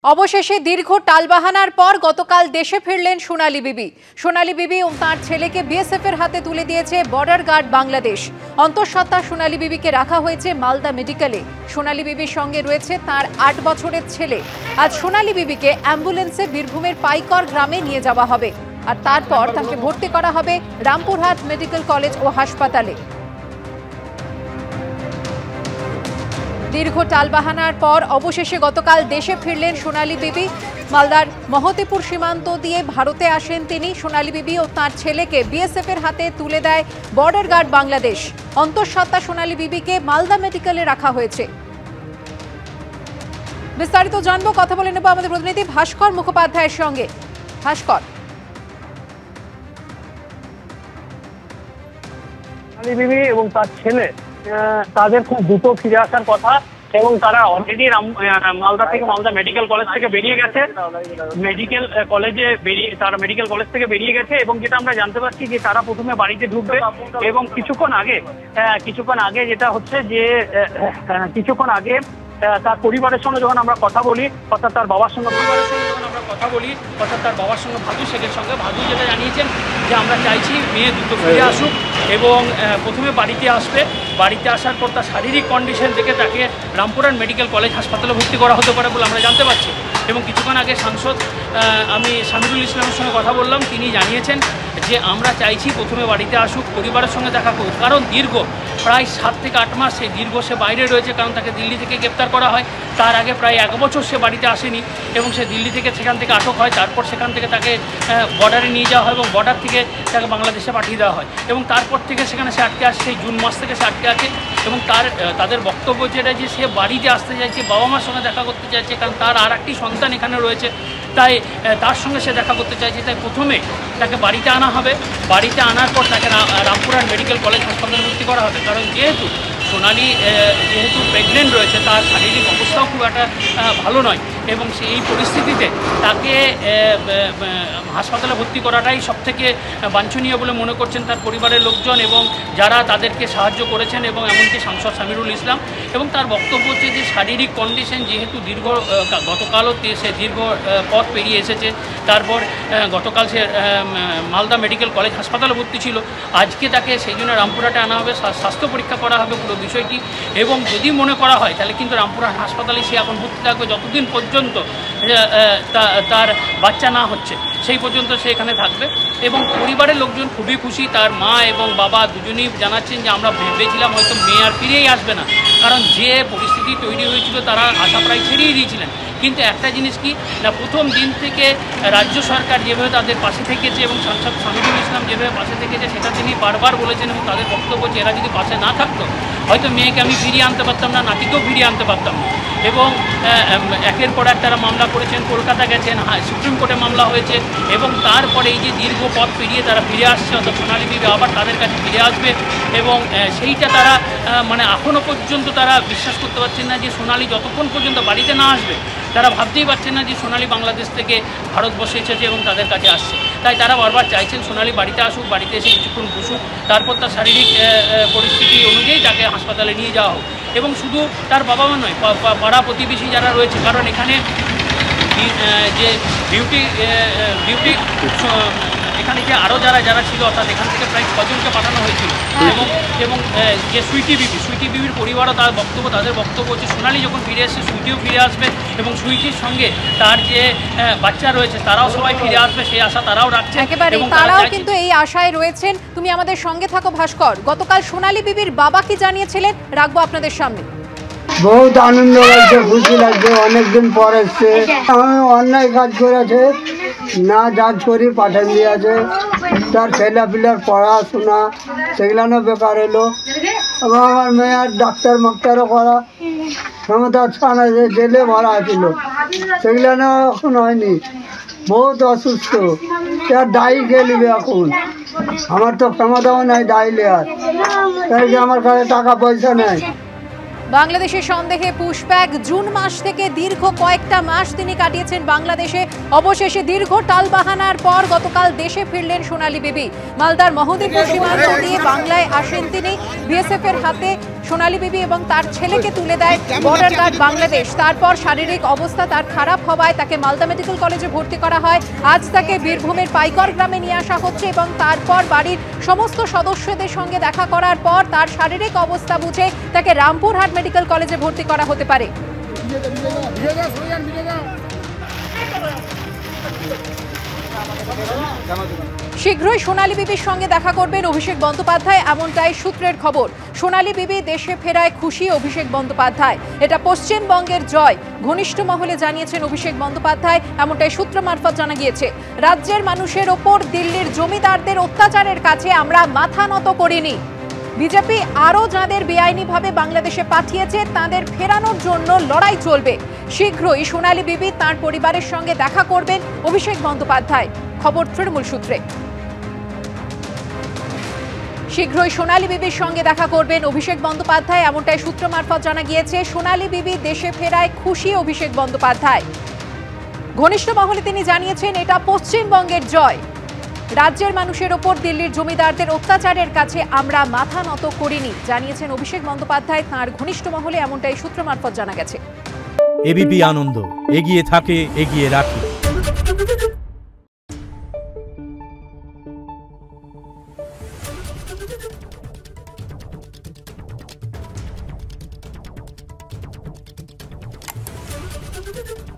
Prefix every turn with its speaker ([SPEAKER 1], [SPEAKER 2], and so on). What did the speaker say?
[SPEAKER 1] অবশেষে দীর্ঘ টালবাহানার পর গতকাল দেশে ফিরলেন সোনালী বিবি। সোনালী বিবি ও তার ছেলেকে বিএসএফ এর হাতে তুলে দিয়েছে বর্ডার গার্ড বাংলাদেশ। অন্তঃসত্ত্বা সোনালী বিবিকে রাখা হয়েছে মালদা মেডিকেলে। সোনালী বিবির সঙ্গে রয়েছে তার ৮ বছরের ছেলে। আজ সোনালী বিবিকে অ্যাম্বুলেন্সে বীরভূমের পাইকর গ্রামে নিয়ে যাওয়া হবে, আর তারপর তাকে ভর্তি করা হবে রামপুরহাট মেডিকেল কলেজ ও হাসপাতালে। দীর্ঘ টালবাহানার পর অবশেষে গতকাল দেশে ফিরলেন সোনালী বিবি। মালদার মহতেপুর সীমান্ত দিয়ে ভারতে আসেন তিনি। সোনালী বিবি ও তার ছেলেকে বিএসএফ এর হাতে তুলে দেয় বর্ডার গার্ড বাংলাদেশ। অন্তঃসত্ত্বা সোনালী বিবিকে মালদা মেডিকেলে রাখা হয়েছে। বিস্তারিত জানবো, কথা বলে নেব আমাদের প্রতিনিধি ভাস্কর মুখোপাধ্যায়ের সঙ্গে। ভাস্কর,
[SPEAKER 2] সোনালী বিবি এবং তার ছেলে তাদের খুব দ্রুত ফিরে আসার কথা, এবং তারা অলরেডি মালদা মেডিকেল কলেজ থেকে বেরিয়ে গেছে। মেডিকেল কলেজ থেকে বেরিয়ে গেছে এবং যেটা আমরা জানতে পারছি যে তারা প্রথমে বাড়িতে ঢুকবে, এবং কিছুক্ষণ আগে যেটা হচ্ছে যে কিছুক্ষণ আগে তার পরিবারের সঙ্গে যখন আমরা কথা বলি, অর্থাৎ তার বাবার সঙ্গে ভাদু শেখের সঙ্গে, ভাদু যেটা জানিয়েছেন যে আমরা চাইছি মেয়ে দ্রুত ফিরে আসুক এবং প্রথমে বাড়িতে আসবে। বাড়িতে আসার পর তার শারীরিক কন্ডিশন দেখে তাকে রামপুরহাট মেডিকেল কলেজ হাসপাতালে ভর্তি করা হতে পারে বলে আমরা জানতে পারছি। এবং কিছুক্ষণ আগে সাংসদ আমি শামিরুল ইসলামের সঙ্গে কথা বললাম, তিনি জানিয়েছেন যে আমরা চাইছি প্রথমে বাড়িতে আসুক, পরিবারের সঙ্গে দেখা করুক, কারণ দীর্ঘ প্রায় ৭ থেকে ৮ মাস সে বাইরে রয়েছে, কারণ তাকে দিল্লি থেকে গ্রেপ্তার করা হয়। তার আগে প্রায় ১ বছর সে বাড়িতে আসেনি এবং সে দিল্লি থেকে সেখান থেকে আটক হয়। তারপর সেখান থেকে তাকে বর্ডারে নিয়ে যাওয়া হয় এবং বর্ডার থেকে তাকে বাংলাদেশে পাঠিয়ে দেওয়া হয়, এবং তারপর থেকে সেখানে সে আটকে আসে। সেই জুন মাস থেকে সে আটকে আছে, এবং তাদের বক্তব্য যেটা যে সে বাড়িতে আসতে চাইছে, বাবা মার সঙ্গে দেখা করতে চাইছে, কারণ তার আর একটি সন্তান এখানে রয়েছে, তাই তার সঙ্গে সে দেখা করতে চাইছে। তাই প্রথমে তাকে বাড়িতে আনা হবে, বাড়িতে আনার পর তাকে রামপুরহাট মেডিকেল কলেজ হাসপাতালে ভর্তি করা হবে। কারণ যেহেতু সোনালী প্রেগনেন্ট রয়েছে, তার শারীরিক অবস্থাও খুব একটা ভালো নয়, এবং সেই পরিস্থিতিতে তাকে হাসপাতালে ভর্তি করাটাই সবথেকে বাঞ্ছনীয় বলে মনে করছেন তার পরিবারের লোকজন এবং যারা তাদেরকে সাহায্য করেছেন, এবং এমনকি সাংসদ শামিরুল ইসলাম। এবং তার বক্তব্য হচ্ছে যে শারীরিক কন্ডিশন যেহেতু গতকালও সে দীর্ঘ পথ পেরিয়ে এসেছে, তারপর গতকাল সে মালদা মেডিকেল কলেজ হাসপাতালে ভর্তি ছিল, আজকে তাকে সেই জন্য রামপুরহাটে আনা হবে, স্বাস্থ্য পরীক্ষা করা হবে পুরো বিষয়টি। এবং যদি মনে করা হয় তাহলে কিন্তু রামপুরহাট হাসপাতালে সে এখন ভর্তি থাকবে যতদিন পর্যন্ত তার বাচ্চা না হচ্ছে, সেই পর্যন্ত সে এখানে থাকবে। এবং পরিবারের লোকজন খুবই খুশি, তার মা এবং বাবা দুজনেই জানাচ্ছেন যে আমরা ভেবেছিলাম হয়তো মেয়ে আর ফিরেই আসবে না, কারণ যে পরিস্থিতি তৈরি হয়েছিল তারা আশা প্রায় ছেড়েই দিয়েছিলেন। কিন্তু একটা জিনিস কি না, প্রথম দিন থেকে রাজ্য সরকার যেভাবে তাদের পাশে থেকেছে এবং সাংসদ শামিরুল ইসলাম যেভাবে পাশে থেকেছে, সেটা তিনি বারবার বলেছেন, এবং তাদের বক্তব্য যে এরা যদি পাশে না থাকতো হয়তো মেয়েকে আমি ফিরিয়ে আনতে পারতাম না, নাতিকেও ফিরিয়ে আনতে পারতাম না। এবং একের পর এক তারা মামলা করেছেন, কলকাতা গেছেন, সুপ্রিম কোর্টে মামলা হয়েছে, এবং তারপরে এই যে দীর্ঘ পথ পেরিয়ে তারা ফিরে আসছে, অর্থাৎ সোনালী বিবি আবার তাদের কাছে ফিরে আসবে। এবং সেইটা তারা এখনও পর্যন্ত তারা বিশ্বাস করতে পারছেন না যে সোনালী যতক্ষণ পর্যন্ত বাড়িতে না আসবে, তারা ভাবতেই পারছেন না যে সোনালী বাংলাদেশ থেকে ভারতবর্ষে এসেছে এবং তাদের কাছে আসছে। তাই তারা বারবার চাইছেন সোনালী বাড়িতে আসুক, বাড়িতে এসে কিছুক্ষণ বসুক, তারপর তার শারীরিক পরিস্থিতি অনুযায়ী তাকে হাসপাতালে নিয়ে যাওয়া হোক। এবং শুধু তার বাবা মা নয়, পাড়া প্রতিবেশী যারা রয়েছে, কারণ এখানে যে ডিউটি এখানে যে আরও যারা ছিল, অর্থাৎ এখান থেকে প্রায় 6 জনকে পাঠানো হয়েছিল। এবং যে সুইটি বিবির পরিবারও তাদের বক্তব্য হচ্ছে সোনালী যখন ফিরে আসছে সুইটিও ফিরে আসবে, এবং সুইটির সঙ্গে তার যে বাচ্চা রয়েছে তারাও সবাই ফিরে আসবে, সেই আশা তারাও রাখছে।
[SPEAKER 1] এবং তারাও কিন্তু এই আশায় রয়েছেন। তুমি আমাদের সঙ্গে থাকো ভাস্কর। গতকাল সোনালী বিবির বাবা কি জানিয়েছিলেন রাখবো আপনাদের সামনে।
[SPEAKER 3] বহুত আনন্দ লাগছে, খুশি লাগছে, অনেকদিন পর এসছে। অন্যায় কাজ করেছে, না জাজ করি পাঠান দিয়েছে, তার ছেলেপিলার পড়াশোনা সেগুলানো বেকার এলো, এবং আমার মেয়ের ডাক্তার মাক্তারও করা ক্ষমতা ছাড়া জেলে ভরা ছিল, সেগুলানো এখন হয়নি। বহুত অসুস্থ, তার দায়ী গেলিবে এখন। আমার তো ক্ষমতাও নাই দায়ী লেয়ার, তাই আমার কাছে টাকা পয়সা নেই।
[SPEAKER 1] বাংলাদেশের সন্দেহে পুশব্যাগ জুন মাস থেকে দীর্ঘ কয়েকটা মাস তিনি কাটিয়েছেন বাংলাদেশে। অবশেষে দীর্ঘ টালবাহানার পর গতকাল দেশে ফিরলেন সোনালী বিবি। মালদার মহদেপুর সীমান্ত দিয়ে বাংলায় আসেন তিনি। বিএসএফ এর হাতে সোনালী বিবি এবং তার ছেলেকে তুলে দেয় বর্ডার গার্ড বাংলাদেশ। তারপর শারীরিক অবস্থা তার খারাপ হওয়ায় তাকে মালদা মেডিকেল কলেজে ভর্তি করা হয়। আজ তাকে বীরভূমের পাইকর গ্রামে নিয়ে আসা হচ্ছে এবং তারপর বাড়ির সমস্ত সদস্যদের সঙ্গে দেখা করার পর তার শারীরিক অবস্থা বুঝে তাকে রামপুরহাট মেডিকেল কলেজে ভর্তি করা হতে পারে। শীঘ্রই সোনালী বিবির সঙ্গে দেখা করবেন অভিষেক বন্দ্যোপাধ্যায়, এমনটাই সূত্রের খবর। সোনালী বিবি দেশে ফেরায় খুশি অভিষেক বন্দ্যোপাধ্যায়। এটা পশ্চিমবঙ্গের জয়, ঘনিষ্ঠ মহলে জানিয়েছেন অভিষেক বন্দ্যোপাধ্যায়, এমনটাই সূত্র মারফত জানা গিয়েছে। রাজ্যের মানুষের ওপর দিল্লির জমিদারদের অত্যাচারের কাছে আমরা মাথা নত করিনি। বিজেপি আরও যাদের বেআইনিভাবে বাংলাদেশে পাঠিয়েছে তাদের ফেরানোর জন্য লড়াই চলবে। শীঘ্রই সোনালী বিবি তার পরিবারের সঙ্গে দেখা করবেন অভিষেক বন্দ্যোপাধ্যায়, খবর তৃণমূল সূত্রে। শীঘ্রই সোনালী বিবির সঙ্গে দেখা করবেন অভিষেক বন্দ্যোপাধ্যায়, এমনটাই সূত্র মারফত জানা গিয়েছে। সোনালী বিবি দেশে ফেরায় খুশি অভিষেক বন্দ্যোপাধ্যায়। ঘনিষ্ঠ মহলে তিনি জানিয়েছেন এটা পশ্চিমবঙ্গের জয়, রাজ্যের মানুষের ওপর দিল্লির জমিদারদের অত্যাচারের কাছে আমরা মাথা নত করিনি, জানিয়েছেন অভিষেক বন্দ্যোপাধ্যায় তাঁর ঘনিষ্ঠ মহলে, এমনটাই সূত্র মারফত জানা গেছে।
[SPEAKER 4] এবিপি আনন্দ, এগিয়ে থাকে, এগিয়ে রাখে।
[SPEAKER 5] Thank you.